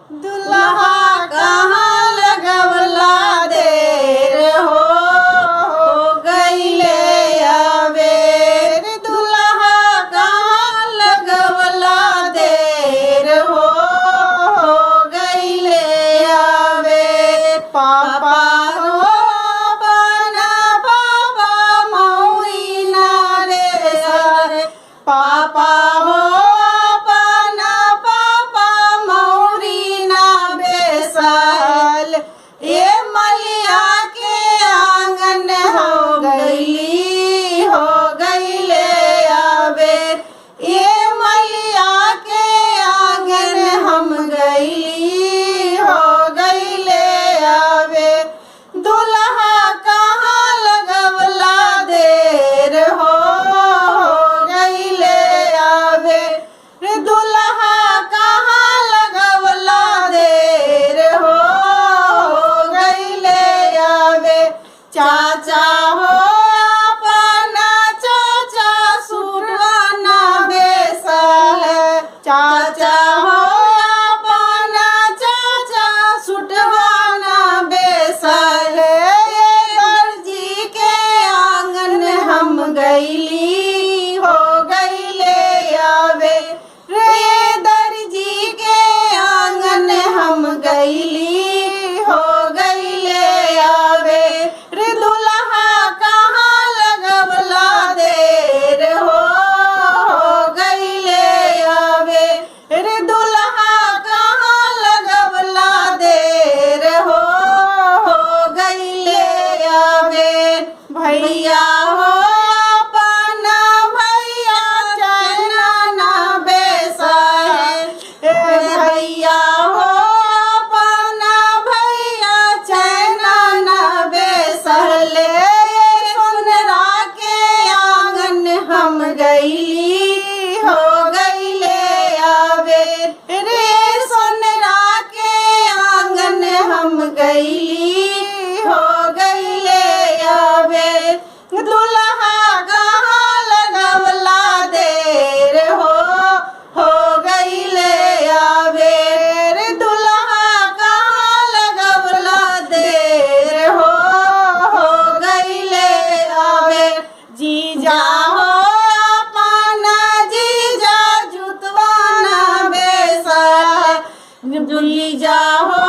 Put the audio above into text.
दुल्हा कहाँ लगवला देर हो गईले अबेर। दुल्हा कहाँ लगवला देर हो गईले अबेर। पापा हो बना पापा मौरी ना रे सर। पापा हो बना पापा मौरी ना बेसल। ये मलिया के आंगन हो गईले अबेर। ये मलिया के आंगन हम हो गईले अबेर। दुल्हा कहाँ लगवला देर हो गईले अबेर। दुल्हा कहाँ लगवला देर हो गईले अबेर। चाचा हो अपना चाचा सुटवाना बेसल। चाचा हो अपना चाचा सुटवाना बेसल। ये दर्जी के आंगन हम हो गईले अबेर। रे दर्जी के आंगन हम हो गईले अबेर। रे दुल्हा कहाँ लगवला देर हो गईले अबेर। रे दुल्हा कहाँ लगवला देर हो गईले अबेर। भैया हो अपना भैया चैना ना बेसल। भैया हो अपना भैया चैना ना बेसल। सुनरा के आंगन हम हो गईले अबेर। रे सुनरा के आंगन हम हो गईले अबेर। दुल्हा कहाँ लगवला देर हो गईले अबेर। दुल्हा कहाँ लगवला देर हो गईले अबेर। जीजा हो अपना जीजा जुतवाना बेसल। जीजा हो